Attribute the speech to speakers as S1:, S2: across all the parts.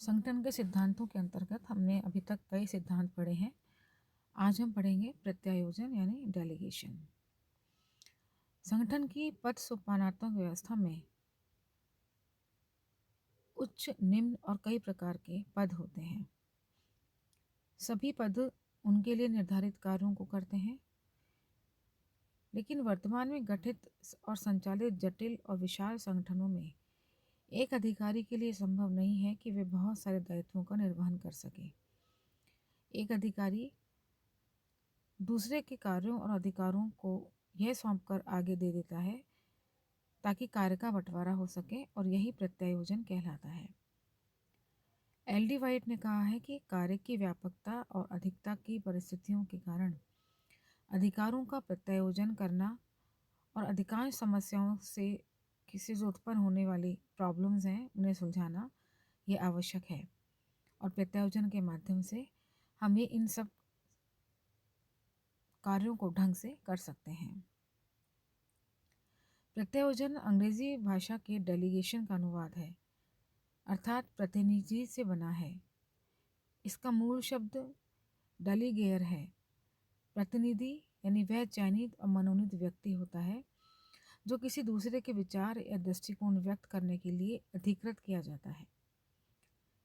S1: संगठन के सिद्धांतों के अंतर्गत हमने अभी तक कई सिद्धांत पढ़े हैं। आज हम पढ़ेंगे प्रत्यायोजन यानी डेलीगेशन। संगठन की पद सोपानात्मक व्यवस्था में उच्च, निम्न और कई प्रकार के पद होते हैं। सभी पद उनके लिए निर्धारित कार्यों को करते हैं, लेकिन वर्तमान में गठित और संचालित जटिल और विशाल संगठनों में एक अधिकारी के लिए संभव नहीं है कि वे बहुत सारे दायित्वों का निर्वहन कर सके। एक अधिकारी दूसरे के कार्यों और अधिकारों को यह सौंपकर आगे दे देता है ताकि कार्य का बंटवारा हो सके, और यही प्रत्यायोजन कहलाता है। एल.डी. वाइट ने कहा है कि कार्य की व्यापकता और अधिकता की परिस्थितियों के कारण अधिकारों का प्रत्यायोजन करना और अधिकांश समस्याओं से किसी से उत्पन्न होने वाली प्रॉब्लम्स हैं उन्हें सुलझाना ये आवश्यक है, और प्रत्यायोजन के माध्यम से हम ये इन सब कार्यों को ढंग से कर सकते हैं। प्रत्यायोजन अंग्रेजी भाषा के डेलीगेशन का अनुवाद है, अर्थात प्रतिनिधि से बना है। इसका मूल शब्द डेलीगेयर है। प्रतिनिधि यानी वह चयनित और मनोनीत व्यक्ति होता है जो किसी दूसरे के विचार या दृष्टिकोण व्यक्त करने के लिए अधिकृत किया जाता है।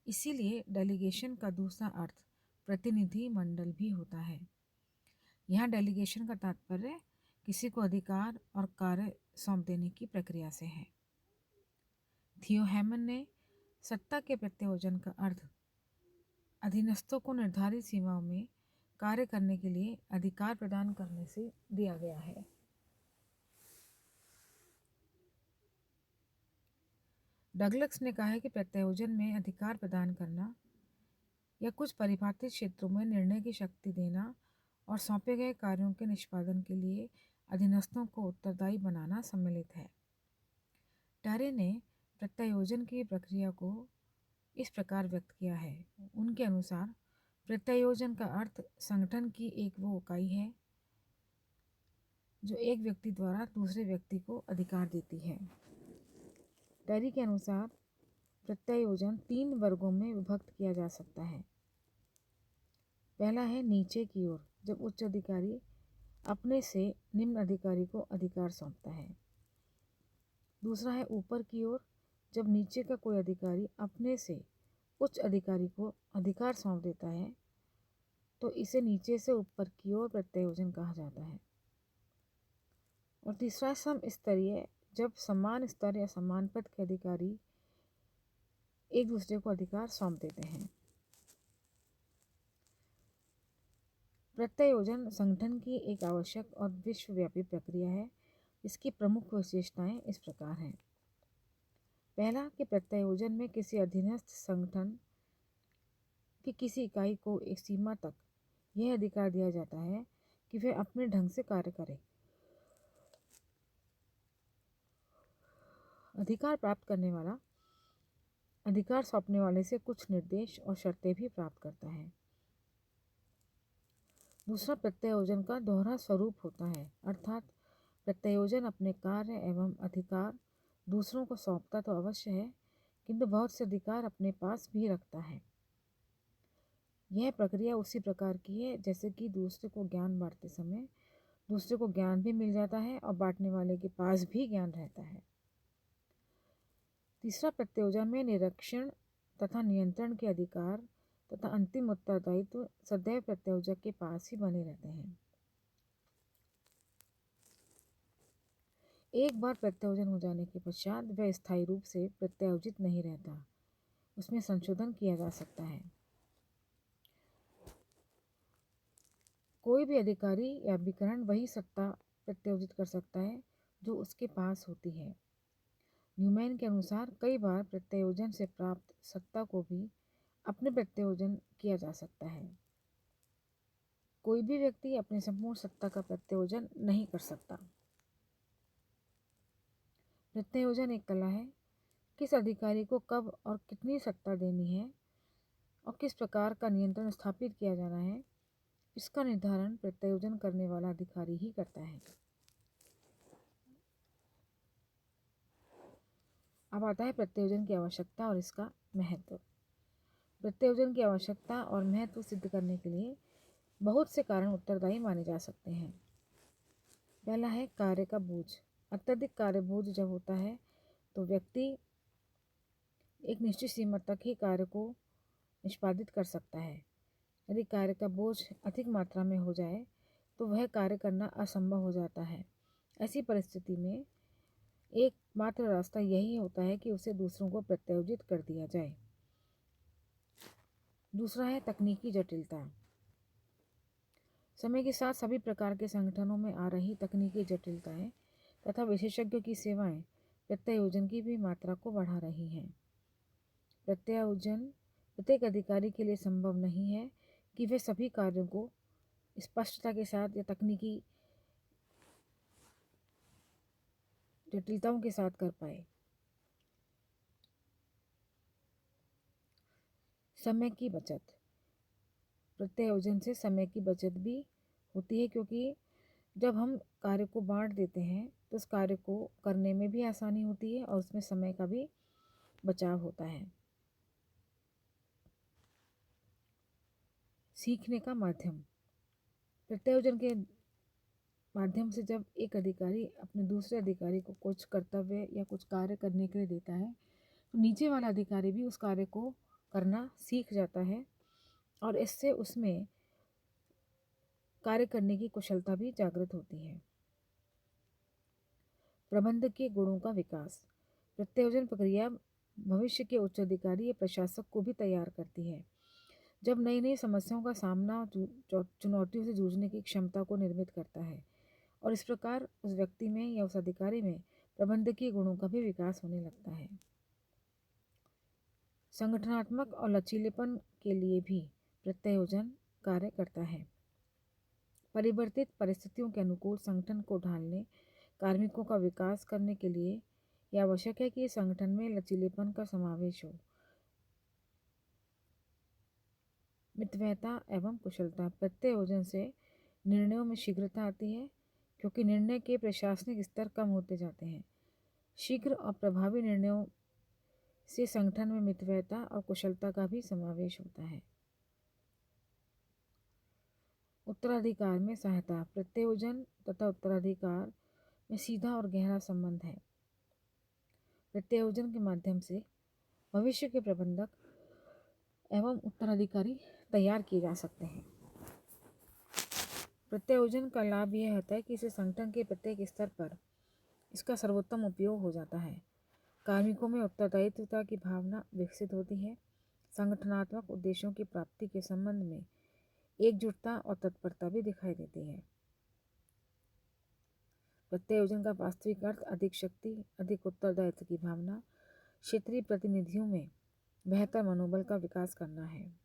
S1: इसीलिए डेलीगेशन का दूसरा अर्थ प्रतिनिधि मंडल भी होता है। यहाँ डेलीगेशन का तात्पर्य किसी को अधिकार और कार्य सौंप देने की प्रक्रिया से है। थियो हैमन ने सत्ता के प्रत्यायोजन का अर्थ अधीनस्थों को निर्धारित सीमाओं में कार्य करने के लिए अधिकार प्रदान करने से दिया गया है। डगलस ने कहा है कि प्रत्यायोजन में अधिकार प्रदान करना या कुछ परिभाषित क्षेत्रों में निर्णय की शक्ति देना और सौंपे गए कार्यों के निष्पादन के लिए अधीनस्थों को उत्तरदायी बनाना सम्मिलित है। टैरे ने प्रत्यायोजन की प्रक्रिया को इस प्रकार व्यक्त किया है। उनके अनुसार प्रत्यायोजन का अर्थ संगठन की एक वो इकाई है जो एक व्यक्ति द्वारा दूसरे व्यक्ति को अधिकार देती है। टैरी के अनुसार प्रत्यायोजन 3 वर्गों में विभक्त किया जा सकता है। पहला है नीचे की ओर, जब उच्च अधिकारी अपने से निम्न अधिकारी को अधिकार सौंपता है। दूसरा है ऊपर की ओर, जब नीचे का कोई अधिकारी अपने से उच्च अधिकारी को अधिकार सौंप देता है, तो इसे नीचे से ऊपर की ओर प्रत्यायोजन कहा जाता है। और तीसरा समस्तरीय, जब समान स्तर या समान पद के अधिकारी एक दूसरे को अधिकार सौंप देते हैं। प्रत्यायोजन संगठन की एक आवश्यक और विश्वव्यापी प्रक्रिया है। इसकी प्रमुख विशेषताएं इस प्रकार हैं। पहला कि प्रत्यायोजन में किसी अधीनस्थ संगठन की किसी इकाई को एक सीमा तक यह अधिकार दिया जाता है कि वह अपने ढंग से कार्य करे। अधिकार प्राप्त करने वाला अधिकार सौंपने वाले से कुछ निर्देश और शर्तें भी प्राप्त करता है। दूसरा, प्रत्यायोजन का दोहरा स्वरूप होता है, अर्थात प्रत्यायोजन अपने कार्य एवं अधिकार दूसरों को सौंपता तो अवश्य है, किंतु बहुत से अधिकार अपने पास भी रखता है। यह प्रक्रिया उसी प्रकार की है जैसे कि दूसरे को ज्ञान बांटते समय दूसरे को ज्ञान भी मिल जाता है और बांटने वाले के पास भी ज्ञान रहता है। तीसरा, प्रत्यायोजन में निरीक्षण तथा नियंत्रण के अधिकार तथा अंतिम उत्तरदायित्व सदैव प्रत्यायोजक के पास ही बने रहते हैं। एक बार प्रत्यायोजन हो जाने के पश्चात वह स्थायी रूप से प्रत्यायोजित नहीं रहता, उसमें संशोधन किया जा सकता है। कोई भी अधिकारी या अभिकरण वही सत्ता प्रत्यायोजित कर सकता है जो उसके पास होती है। न्यूमैन के अनुसार कई बार प्रत्यायोजन से प्राप्त सत्ता को भी अपने प्रत्यायोजन किया जा सकता है। कोई भी व्यक्ति अपनी संपूर्ण सत्ता का प्रत्यायोजन नहीं कर सकता। प्रत्यायोजन एक कला है। किस अधिकारी को कब और कितनी सत्ता देनी है और किस प्रकार का नियंत्रण स्थापित किया जाना है, इसका निर्धारण प्रत्यायोजन करने वाला अधिकारी ही करता है। अब आता है प्रत्यायोजन की आवश्यकता और इसका महत्व। प्रत्यायोजन की आवश्यकता और महत्व सिद्ध करने के लिए बहुत से कारण उत्तरदायी माने जा सकते हैं। पहला है कार्य का बोझ। अत्यधिक कार्य बोझ जब होता है तो व्यक्ति एक निश्चित सीमा तक ही कार्य को निष्पादित कर सकता है। यदि कार्य का बोझ अधिक मात्रा में हो जाए तो वह कार्य करना असंभव हो जाता है। ऐसी परिस्थिति में एकमात्र रास्ता यही होता है कि उसे दूसरों को प्रत्यायोजित कर दिया जाए। दूसरा है तकनीकी जटिलता। समय के साथ सभी प्रकार के संगठनों में आ रही तकनीकी जटिलताएं तथा विशेषज्ञों की सेवाएं प्रत्यायोजन की भी मात्रा को बढ़ा रही हैं। प्रत्यायोजन प्रत्येक अधिकारी के लिए संभव नहीं है कि वे सभी कार्यों को स्पष्टता के साथ या तकनीकी जटिलताओं के साथ कर पाए। समय की बचत। प्रत्यायोजन से समय की बचत भी होती है, क्योंकि जब हम कार्य को बांट देते हैं तो उस कार्य को करने में भी आसानी होती है और उसमें समय का भी बचाव होता है। सीखने का माध्यम। प्रत्यायोजन के माध्यम से जब एक अधिकारी अपने दूसरे अधिकारी को कुछ कर्तव्य या कुछ कार्य करने के लिए देता है तो नीचे वाला अधिकारी भी उस कार्य को करना सीख जाता है और इससे उसमें कार्य करने की कुशलता भी जागृत होती है। प्रबंधक के गुणों का विकास। प्रत्यायोजन प्रक्रिया भविष्य के उच्च अधिकारी या प्रशासक को भी तैयार करती है। जब नई नई समस्याओं का सामना और चुनौतियों से जूझने की क्षमता को निर्मित करता है और इस प्रकार उस व्यक्ति में या उस अधिकारी में प्रबंधकीय गुणों का भी विकास होने लगता है। संगठनात्मक और लचीलेपन के लिए भी प्रत्यायोजन कार्य करता है। परिवर्तित परिस्थितियों के अनुकूल संगठन को ढालने, कार्मिकों का विकास करने के लिए यह आवश्यक है कि संगठन में लचीलेपन का समावेश हो। मितव्ययता एवं कुशलता। प्रत्यायोजन से निर्णयों में शीघ्रता आती है, क्योंकि निर्णय के प्रशासनिक स्तर कम होते जाते हैं। शीघ्र और प्रभावी निर्णयों से संगठन में मितव्ययता और कुशलता का भी समावेश होता है। उत्तराधिकार में सहायता। प्रत्यायोजन तथा उत्तराधिकार में सीधा और गहरा संबंध है। प्रत्यायोजन के माध्यम से भविष्य के प्रबंधक एवं उत्तराधिकारी तैयार किए जा सकते हैं। प्रत्यायोजन का लाभ यह होता है कि इसे संगठन के प्रत्येक स्तर पर इसका सर्वोत्तम उपयोग हो जाता है। कार्मिकों में उत्तरदायित्वता की भावना विकसित होती है। संगठनात्मक उद्देश्यों की प्राप्ति के संबंध में एकजुटता और तत्परता भी दिखाई देती है। प्रत्यायोजन का वास्तविक अर्थ अधिक शक्ति, अधिक उत्तरदायित्व की भावना, क्षेत्रीय प्रतिनिधियों में बेहतर मनोबल का विकास करना है।